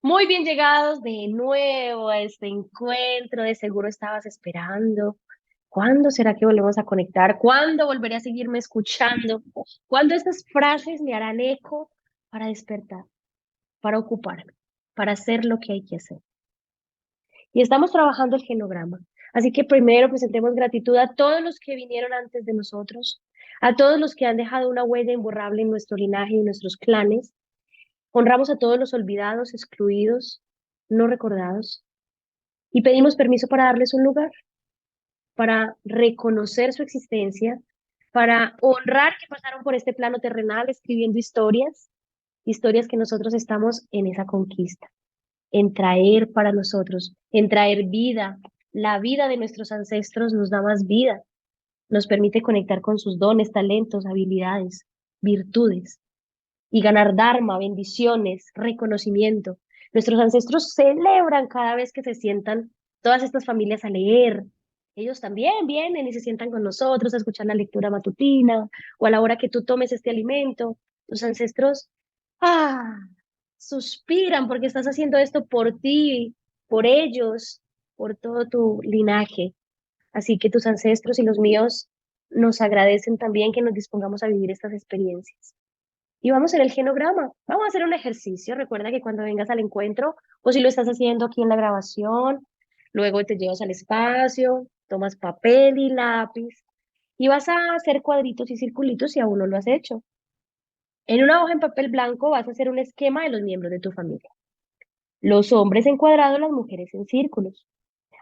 Muy bien llegados de nuevo a este encuentro. De seguro estabas esperando. ¿Cuándo será que volvemos a conectar? ¿Cuándo volveré a seguirme escuchando? ¿Cuándo estas frases me harán eco para despertar, para ocuparme, para hacer lo que hay que hacer? Y estamos trabajando el genograma. Así que primero presentemos gratitud a todos los que vinieron antes de nosotros, a todos los que han dejado una huella imborrable en nuestro linaje y en nuestros clanes. Honramos a todos los olvidados, excluidos, no recordados, y pedimos permiso para darles un lugar, para reconocer su existencia, para honrar que pasaron por este plano terrenal escribiendo historias, historias que nosotros estamos en esa conquista, en traer para nosotros, en traer vida. La vida de nuestros ancestros nos da más vida, nos permite conectar con sus dones, talentos, habilidades, virtudes y ganar dharma, bendiciones, reconocimiento. Nuestros ancestros celebran cada vez que se sientan todas estas familias a leer. Ellos también vienen y se sientan con nosotros a escuchar la lectura matutina o a la hora que tú tomes este alimento. Tus ancestros, ah, suspiran porque estás haciendo esto por ti, por ellos, por todo tu linaje. Así que tus ancestros y los míos nos agradecen también que nos dispongamos a vivir estas experiencias. Y vamos a hacer el genograma. Vamos a hacer un ejercicio. Recuerda que cuando vengas al encuentro, o si lo estás haciendo aquí en la grabación, luego te llevas al espacio, tomas papel y lápiz y vas a hacer cuadritos y circulitos si aún no lo has hecho. En una hoja en papel blanco vas a hacer un esquema de los miembros de tu familia. Los hombres en cuadrados, las mujeres en círculos,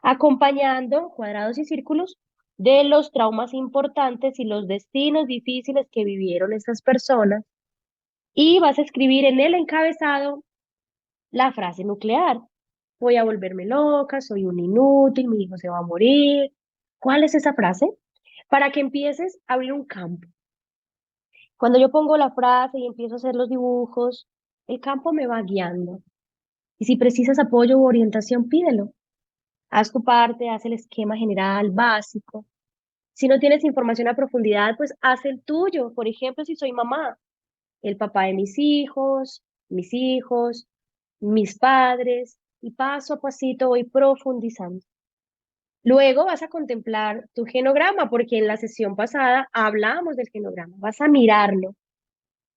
acompañando cuadrados y círculos de los traumas importantes y los destinos difíciles que vivieron estas personas. Y vas a escribir en el encabezado la frase nuclear. Voy a volverme loca, soy un inútil, mi hijo se va a morir. ¿Cuál es esa frase? Para que empieces a abrir un campo. Cuando yo pongo la frase y empiezo a hacer los dibujos, el campo me va guiando. Y si precisas apoyo u orientación, pídelo. Haz tu parte, haz el esquema general, básico. Si no tienes información a profundidad, pues haz el tuyo. Por ejemplo, si soy mamá, el papá de mis hijos, mis padres, y paso a pasito voy profundizando. Luego vas a contemplar tu genograma, porque en la sesión pasada hablamos del genograma. Vas a mirarlo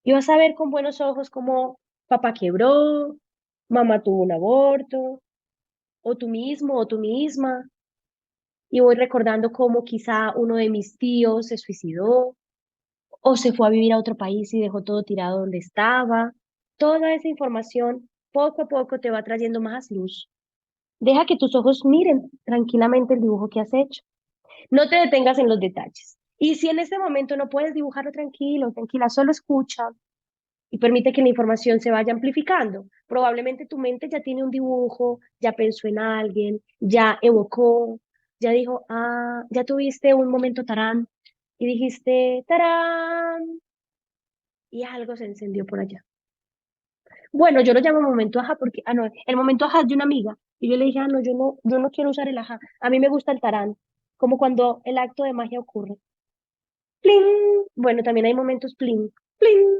y vas a ver con buenos ojos cómo papá quebró, mamá tuvo un aborto, o tú mismo o tú misma. Y voy recordando cómo quizá uno de mis tíos se suicidó o se fue a vivir a otro país y dejó todo tirado donde estaba. Toda esa información poco a poco te va trayendo más luz. Deja que tus ojos miren tranquilamente el dibujo que has hecho. No te detengas en los detalles. Y si en este momento no puedes dibujarlo tranquilo, tranquila, solo escucha y permite que la información se vaya amplificando. Probablemente tu mente ya tiene un dibujo, ya pensó en alguien, ya evocó, ya dijo, ah, ya tuviste un momento tarán y dijiste, tarán, y algo se encendió por allá. Bueno, yo lo llamo momento ajá porque, ah, no, el momento ajá es de una amiga. Y yo le dije, ah, no, yo no quiero usar el ajá. A mí me gusta el tarán, como cuando el acto de magia ocurre. ¡Pling! Bueno, también hay momentos pling, pling.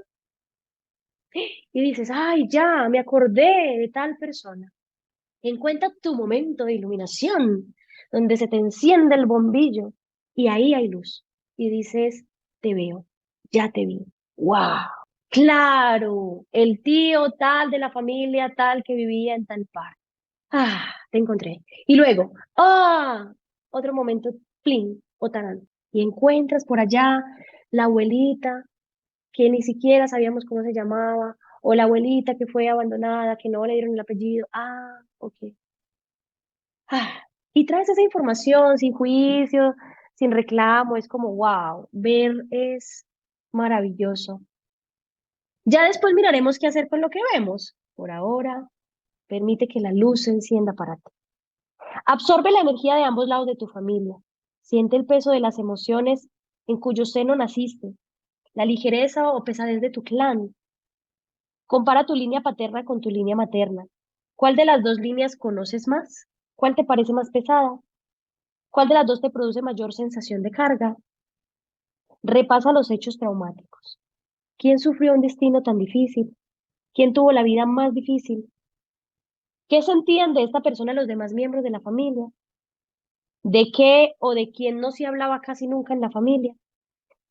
Y dices, ay, ya, me acordé de tal persona. Encuentra tu momento de iluminación, donde se te enciende el bombillo y ahí hay luz. Y dices, te veo, ya te vi. ¡Wow! Claro, el tío tal de la familia tal que vivía en tal par. Ah, te encontré. Y luego, ah, otro momento, plin, o tarán. Y encuentras por allá la abuelita que ni siquiera sabíamos cómo se llamaba, o la abuelita que fue abandonada, que no le dieron el apellido. Ah, ok. Ah, y traes esa información sin juicio, sin reclamo, es como, wow, ver es maravilloso. Ya después miraremos qué hacer con lo que vemos. Por ahora, permite que la luz se encienda para ti. Absorbe la energía de ambos lados de tu familia. Siente el peso de las emociones en cuyo seno naciste, la ligereza o pesadez de tu clan. Compara tu línea paterna con tu línea materna. ¿Cuál de las dos líneas conoces más? ¿Cuál te parece más pesada? ¿Cuál de las dos te produce mayor sensación de carga? Repasa los hechos traumáticos. ¿Quién sufrió un destino tan difícil? ¿Quién tuvo la vida más difícil? ¿Qué sentían de esta persona los demás miembros de la familia? ¿De qué o de quién no se hablaba casi nunca en la familia?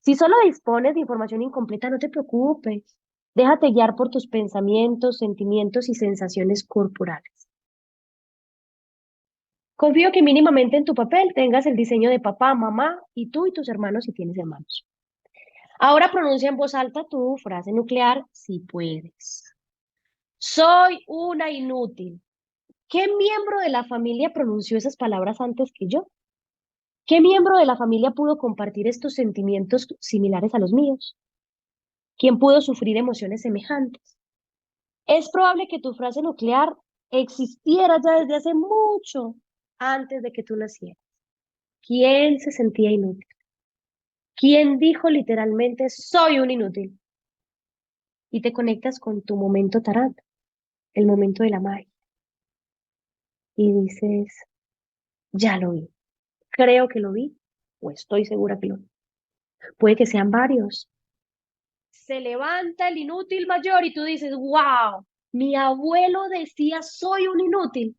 Si solo dispones de información incompleta, no te preocupes. Déjate guiar por tus pensamientos, sentimientos y sensaciones corporales. Confío que mínimamente en tu papel tengas el diseño de papá, mamá y tú y tus hermanos si tienes hermanos. Ahora pronuncia en voz alta tu frase nuclear si puedes. Soy una inútil. ¿Qué miembro de la familia pronunció esas palabras antes que yo? ¿Qué miembro de la familia pudo compartir estos sentimientos similares a los míos? ¿Quién pudo sufrir emociones semejantes? Es probable que tu frase nuclear existiera ya desde hace mucho antes de que tú nacieras. ¿Quién se sentía inútil? ¿Quién dijo literalmente soy un inútil? Y te conectas con tu momento tarot, el momento de la magia, y dices, ya lo vi, creo que lo vi, o estoy segura que lo vi. Puede que sean varios. Se levanta el inútil mayor y tú dices, wow, mi abuelo decía soy un inútil.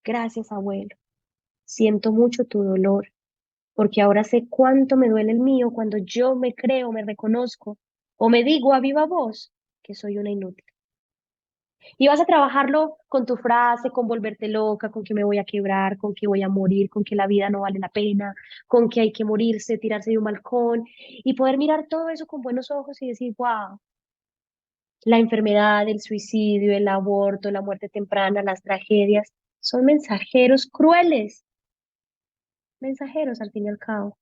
Gracias, abuelo. Siento mucho tu dolor, porque ahora sé cuánto me duele el mío cuando yo me creo, me reconozco o me digo a viva voz que soy una inútil. Y vas a trabajarlo con tu frase, con volverte loca, con que me voy a quebrar, con que voy a morir, con que la vida no vale la pena, con que hay que morirse, tirarse de un balcón y poder mirar todo eso con buenos ojos y decir, wow, la enfermedad, el suicidio, el aborto, la muerte temprana, las tragedias, son mensajeros crueles, mensajeros al fin y al cabo.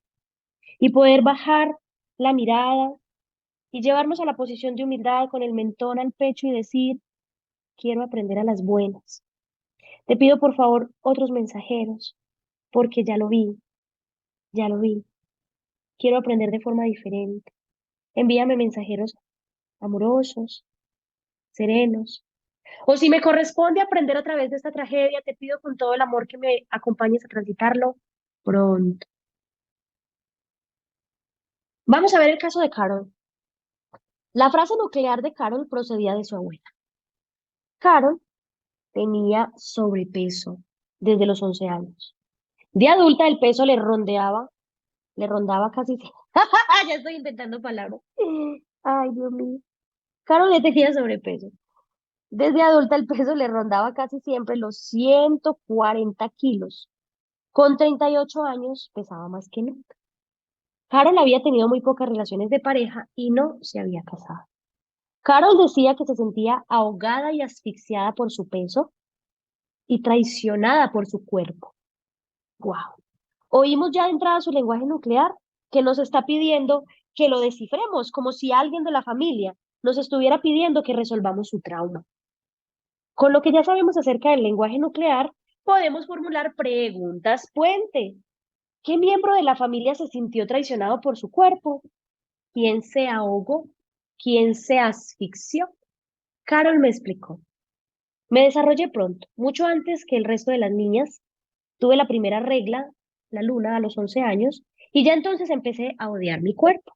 Y poder bajar la mirada y llevarnos a la posición de humildad con el mentón al pecho y decir, quiero aprender a las buenas. Te pido por favor otros mensajeros, porque ya lo vi, ya lo vi. Quiero aprender de forma diferente. Envíame mensajeros amorosos, serenos. O si me corresponde aprender a través de esta tragedia, te pido con todo el amor que me acompañes a transitarlo pronto. Vamos a ver el caso de Carol. La frase nuclear de Carol procedía de su abuela. Carol tenía sobrepeso desde los 11 años. De adulta el peso le rondaba casi... Ya estoy inventando palabras. Ay, Dios mío. Carol ya tenía sobrepeso. Desde adulta el peso le rondaba casi siempre los 140 kilos. Con 38 años pesaba más que nunca. Carol había tenido muy pocas relaciones de pareja y no se había casado. Carol decía que se sentía ahogada y asfixiada por su peso y traicionada por su cuerpo. Wow. Oímos ya de entrada su lenguaje nuclear que nos está pidiendo que lo descifremos, como si alguien de la familia nos estuviera pidiendo que resolvamos su trauma. Con lo que ya sabemos acerca del lenguaje nuclear, podemos formular preguntas puente. ¿Qué miembro de la familia se sintió traicionado por su cuerpo? ¿Quién se ahogó? ¿Quién se asfixió? Carol me explicó. Me desarrollé pronto, mucho antes que el resto de las niñas. Tuve la primera regla, la luna, a los 11 años, y ya entonces empecé a odiar mi cuerpo.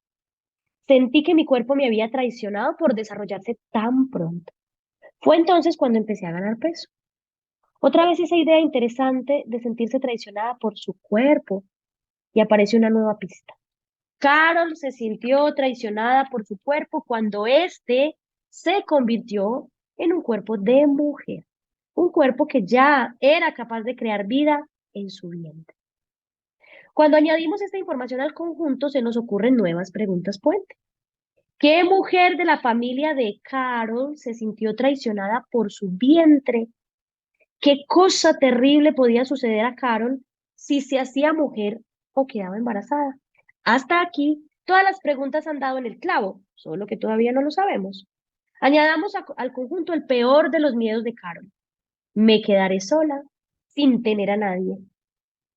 Sentí que mi cuerpo me había traicionado por desarrollarse tan pronto. Fue entonces cuando empecé a ganar peso. Otra vez esa idea interesante de sentirse traicionada por su cuerpo y apareció una nueva pista. Carol se sintió traicionada por su cuerpo cuando éste se convirtió en un cuerpo de mujer, un cuerpo que ya era capaz de crear vida en su vientre. Cuando añadimos esta información al conjunto, se nos ocurren nuevas preguntas puente. ¿Qué mujer de la familia de Carol se sintió traicionada por su vientre? ¿Qué cosa terrible podía suceder a Carol si se hacía mujer o quedaba embarazada? Hasta aquí, todas las preguntas han dado en el clavo, solo que todavía no lo sabemos. Añadamos al conjunto el peor de los miedos de Carol. Me quedaré sola, sin tener a nadie.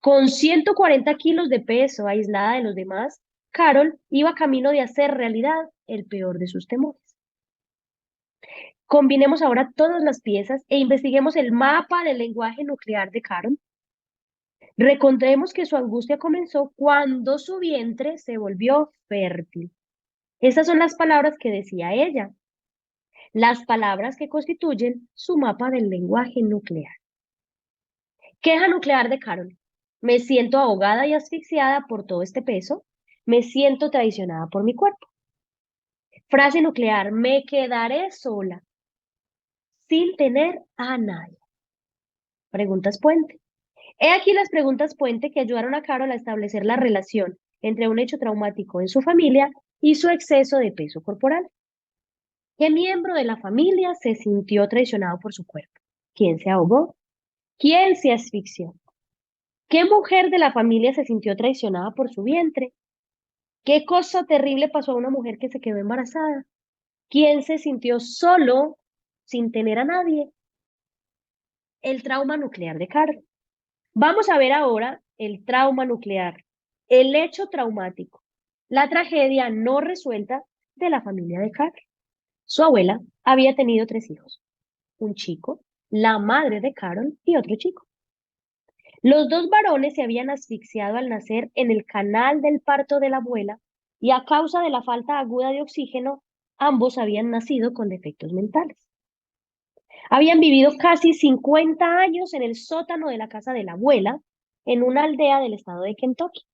Con 140 kilos de peso, aislada de los demás, Carol iba camino de hacer realidad el peor de sus temores. Combinemos ahora todas las piezas e investiguemos el mapa del lenguaje nuclear de Carol. Recordemos que su angustia comenzó cuando su vientre se volvió fértil. Esas son las palabras que decía ella. las palabras que constituyen su mapa del lenguaje nuclear. Queja nuclear de Carol. Me siento ahogada y asfixiada por todo este peso. Me siento traicionada por mi cuerpo. Frase nuclear. Me quedaré sola sin tener a nadie. Preguntas puente. He aquí las preguntas puente que ayudaron a Carol a establecer la relación entre un hecho traumático en su familia y su exceso de peso corporal. ¿Qué miembro de la familia se sintió traicionado por su cuerpo? ¿Quién se ahogó? ¿Quién se asfixió? ¿Qué mujer de la familia se sintió traicionada por su vientre? ¿Qué cosa terrible pasó a una mujer que se quedó embarazada? ¿Quién se sintió solo sin tener a nadie? El trauma nuclear de Carol. Vamos a ver ahora el trauma nuclear, el hecho traumático, la tragedia no resuelta de la familia de Carol. Su abuela había tenido 3 hijos, un chico, la madre de Carol y otro chico. Los 2 varones se habían asfixiado al nacer en el canal del parto de la abuela y a causa de la falta aguda de oxígeno, ambos habían nacido con defectos mentales. Habían vivido casi 50 años en el sótano de la casa de la abuela, en una aldea del estado de Kentucky.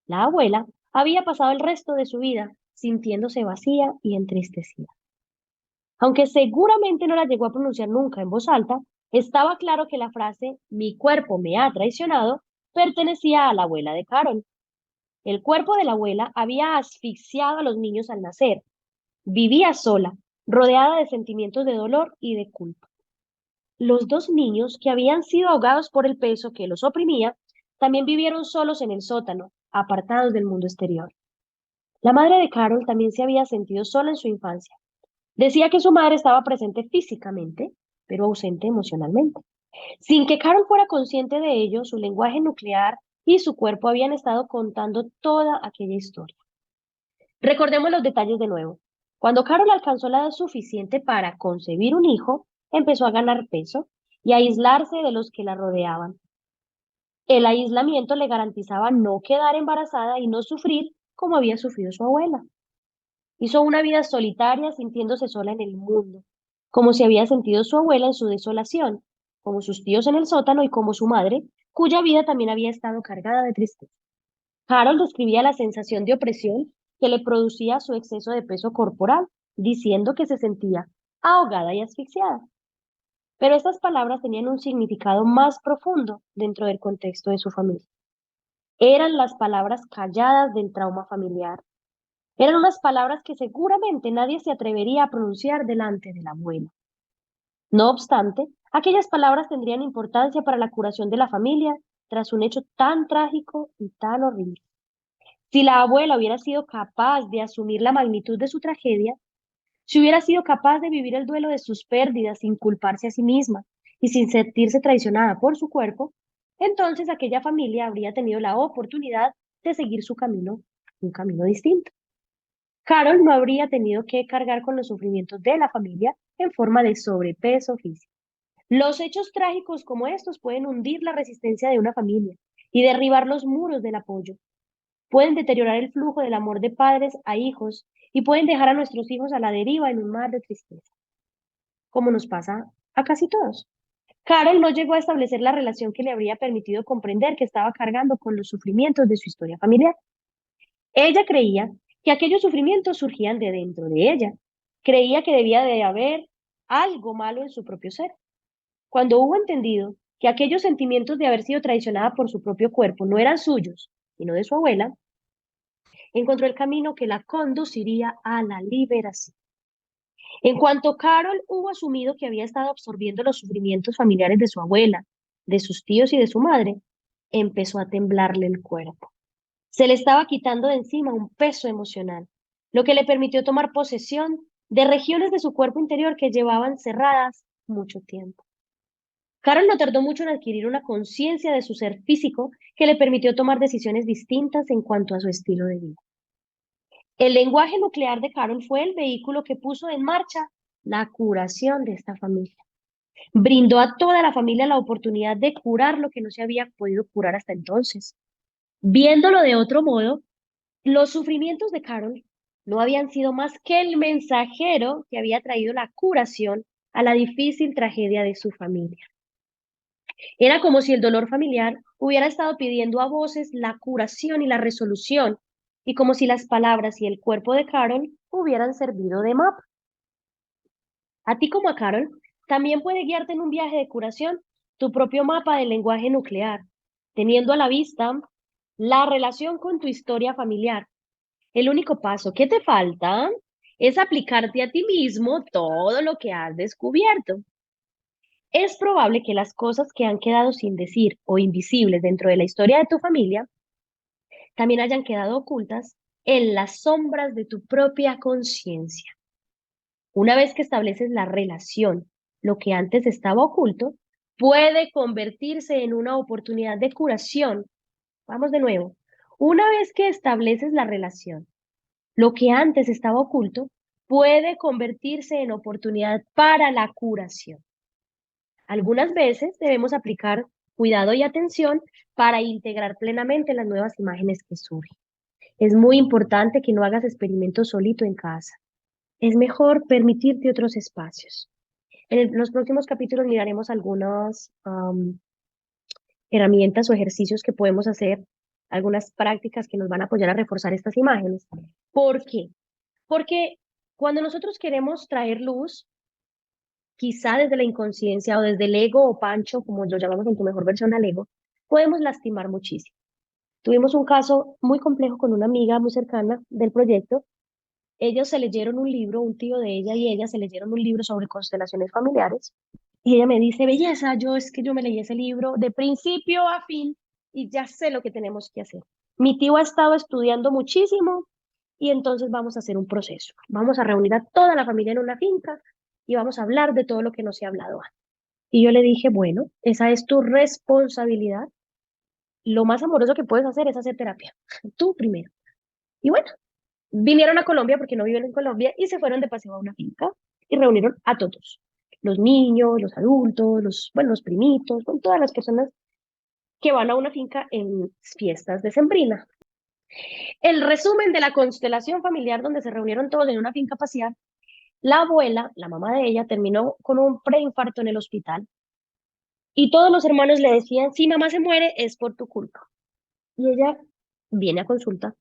La abuela había pasado el resto de su vida sintiéndose vacía y entristecida. Aunque seguramente no la llegó a pronunciar nunca en voz alta, estaba claro que la frase "mi cuerpo me ha traicionado" pertenecía a la abuela de Carol. El cuerpo de la abuela había asfixiado a los niños al nacer. Vivía sola, rodeada de sentimientos de dolor y de culpa. Los 2 niños, que habían sido ahogados por el peso que los oprimía, también vivieron solos en el sótano, apartados del mundo exterior. La madre de Carol también se había sentido sola en su infancia. Decía que su madre estaba presente físicamente, pero ausente emocionalmente. Sin que Carol fuera consciente de ello, su lenguaje nuclear y su cuerpo habían estado contando toda aquella historia. Recordemos los detalles de nuevo. Cuando Carol alcanzó la edad suficiente para concebir un hijo, empezó a ganar peso y a aislarse de los que la rodeaban. El aislamiento le garantizaba no quedar embarazada y no sufrir como había sufrido su abuela. Hizo una vida solitaria sintiéndose sola en el mundo, como se había sentido su abuela en su desolación, como sus tíos en el sótano y como su madre, cuya vida también había estado cargada de tristeza. Harold describía la sensación de opresión que le producía su exceso de peso corporal, diciendo que se sentía ahogada y asfixiada. Pero estas palabras tenían un significado más profundo dentro del contexto de su familia. Eran las palabras calladas del trauma familiar. Eran unas palabras que seguramente nadie se atrevería a pronunciar delante de la abuela. No obstante, aquellas palabras tendrían importancia para la curación de la familia tras un hecho tan trágico y tan horrible. Si la abuela hubiera sido capaz de asumir la magnitud de su tragedia, si hubiera sido capaz de vivir el duelo de sus pérdidas sin culparse a sí misma y sin sentirse traicionada por su cuerpo, entonces aquella familia habría tenido la oportunidad de seguir su camino, un camino distinto. Carol no habría tenido que cargar con los sufrimientos de la familia en forma de sobrepeso físico. Los hechos trágicos como estos pueden hundir la resistencia de una familia y derribar los muros del apoyo. Pueden deteriorar el flujo del amor de padres a hijos y pueden dejar a nuestros hijos a la deriva en un mar de tristeza, como nos pasa a casi todos. Carol no llegó a establecer la relación que le habría permitido comprender que estaba cargando con los sufrimientos de su historia familiar. Ella creía que aquellos sufrimientos surgían de dentro de ella. Creía que debía de haber algo malo en su propio ser. Cuando hubo entendido que aquellos sentimientos de haber sido traicionada por su propio cuerpo no eran suyos, sino de su abuela, encontró el camino que la conduciría a la liberación. En cuanto Carol hubo asumido que había estado absorbiendo los sufrimientos familiares de su abuela, de sus tíos y de su madre, empezó a temblarle el cuerpo. Se le estaba quitando de encima un peso emocional, lo que le permitió tomar posesión de regiones de su cuerpo interior que llevaban cerradas mucho tiempo. Carol no tardó mucho en adquirir una conciencia de su ser físico que le permitió tomar decisiones distintas en cuanto a su estilo de vida. El lenguaje nuclear de Carol fue el vehículo que puso en marcha la curación de esta familia. Brindó a toda la familia la oportunidad de curar lo que no se había podido curar hasta entonces. Viéndolo de otro modo, los sufrimientos de Carol no habían sido más que el mensajero que había traído la curación a la difícil tragedia de su familia. Era como si el dolor familiar hubiera estado pidiendo a voces la curación y la resolución, y como si las palabras y el cuerpo de Carol hubieran servido de mapa. A ti como a Carol, también puede guiarte en un viaje de curación tu propio mapa del lenguaje nuclear, teniendo a la vista la relación con tu historia familiar. El único paso que te falta es aplicarte a ti mismo todo lo que has descubierto. Es probable que las cosas que han quedado sin decir o invisibles dentro de la historia de tu familia también hayan quedado ocultas en las sombras de tu propia conciencia. Una vez que estableces la relación, lo que antes estaba oculto puede convertirse en una oportunidad de curación. Vamos de nuevo. Una vez que estableces la relación, lo que antes estaba oculto puede convertirse en oportunidad para la curación. Algunas veces debemos aplicar cuidado y atención para integrar plenamente las nuevas imágenes que surgen. Es muy importante que no hagas experimentos solito en casa. Es mejor permitirte otros espacios. Los próximos capítulos miraremos algunas herramientas o ejercicios que podemos hacer, algunas prácticas que nos van a apoyar a reforzar estas imágenes. ¿Por qué? Porque cuando nosotros queremos traer luz, quizá desde la inconsciencia o desde el ego o pancho, como lo llamamos en tu mejor versión al ego, podemos lastimar muchísimo. Tuvimos un caso muy complejo con una amiga muy cercana del proyecto. Ellos se leyeron un libro, un tío de ella y ella se leyeron un libro sobre constelaciones familiares. Y ella me dice, belleza, yo me leí ese libro de principio a fin y ya sé lo que tenemos que hacer. Mi tío ha estado estudiando muchísimo y entonces vamos a hacer un proceso. Vamos a reunir a toda la familia en una finca y vamos a hablar de todo lo que no se ha hablado antes. Y yo le dije, bueno, esa es tu responsabilidad. Lo más amoroso que puedes hacer es hacer terapia. Tú primero. Y bueno, vinieron a Colombia porque no viven en Colombia y se fueron de paseo a una finca y reunieron a todos. Los niños, los adultos, bueno, los primitos, con todas las personas que van a una finca en fiestas decembrinas. El resumen de la constelación familiar donde se reunieron todos en una finca a pasear, la abuela, la mamá de ella, terminó con un preinfarto en el hospital y todos los hermanos le decían, si mamá se muere es por tu culpa. Y ella viene a consulta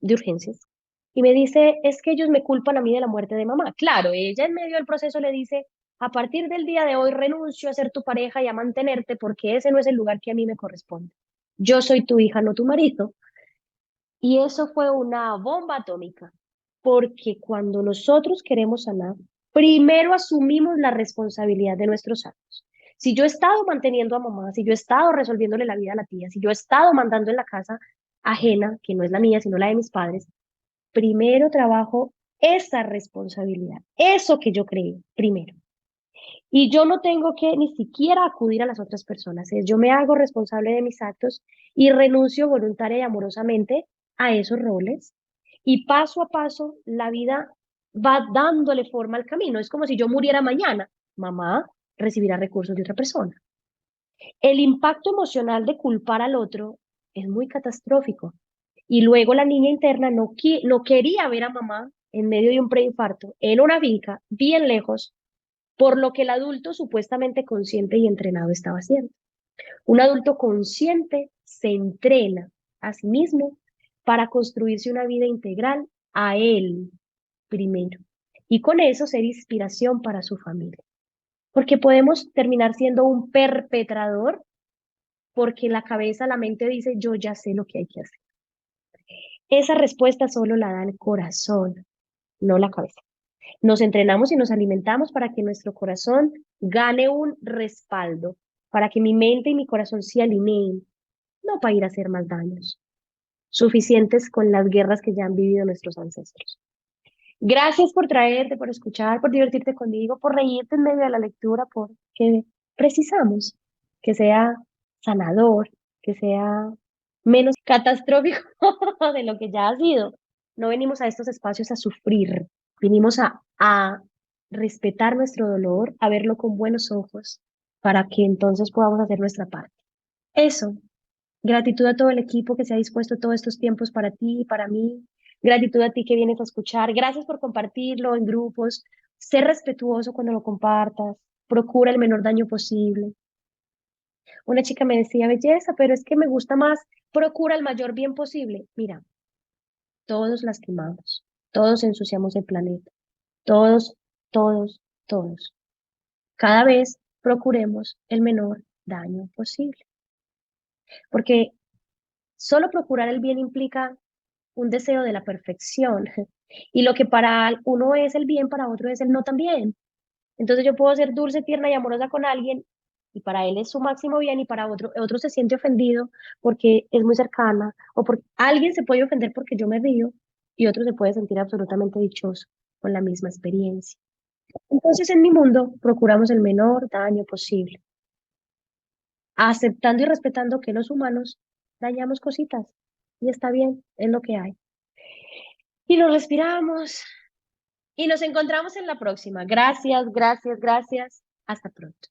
de urgencias y me dice, es que ellos me culpan a mí de la muerte de mamá. Claro, ella en medio del proceso le dice, a partir del día de hoy renuncio a ser tu pareja y a mantenerte porque ese no es el lugar que a mí me corresponde. Yo soy tu hija, no tu marido. Y eso fue una bomba atómica, porque cuando nosotros queremos sanar, primero asumimos la responsabilidad de nuestros actos. Si yo he estado manteniendo a mamá, si yo he estado resolviéndole la vida a la tía, si yo he estado mandando en la casa ajena, que no es la mía, sino la de mis padres, primero trabajo esa responsabilidad, eso que yo creí, primero. Y yo no tengo que ni siquiera acudir a las otras personas, es yo me hago responsable de mis actos y renuncio voluntaria y amorosamente a esos roles. Y paso a paso la vida va dándole forma al camino. Es como si yo muriera mañana. Mamá recibirá recursos de otra persona. El impacto emocional de culpar al otro es muy catastrófico. Y luego la niña interna no quería ver a mamá en medio de un preinfarto, en una finca, bien lejos, por lo que el adulto supuestamente consciente y entrenado estaba haciendo. Un adulto consciente se entrena a sí mismo para construirse una vida integral a él primero y con eso ser inspiración para su familia. Porque podemos terminar siendo un perpetrador porque la cabeza, la mente dice, yo ya sé lo que hay que hacer. Esa respuesta solo la da el corazón, no la cabeza. Nos entrenamos y nos alimentamos para que nuestro corazón gane un respaldo, para que mi mente y mi corazón se alineen, no para ir a hacer más daños, suficientes con las guerras que ya han vivido nuestros ancestros. Gracias por traerte, por escuchar, por divertirte conmigo, por reírte en medio de la lectura, porque precisamos que sea sanador, que sea menos catastrófico de lo que ya ha sido. No venimos a estos espacios a sufrir, vinimos a respetar nuestro dolor, a verlo con buenos ojos, para que entonces podamos hacer nuestra parte. Eso, gratitud a todo el equipo que se ha dispuesto todos estos tiempos para ti y para mí, Gratitud a ti que vienes a escuchar. Gracias por compartirlo en grupos. Sé respetuoso cuando lo compartas. Procura el menor daño posible. Una chica me decía, belleza, pero es que me gusta más, procura el mayor bien posible. Mira, todos lastimamos, todos ensuciamos el planeta, todos, todos, todos. Cada vez procuremos el menor daño posible, porque solo procurar el bien implica un deseo de la perfección y lo que para uno es el bien, para otro es el no también. Entonces yo puedo ser dulce, tierna y amorosa con alguien y para él es su máximo bien y para otro se siente ofendido porque es muy cercana o porque alguien se puede ofender porque yo me río y otro se puede sentir absolutamente dichoso con la misma experiencia. Entonces en mi mundo procuramos el menor daño posible, aceptando y respetando que los humanos dañamos cositas y está bien, es lo que hay. Y lo respiramos y nos encontramos en la próxima. Gracias, gracias, gracias. Hasta pronto.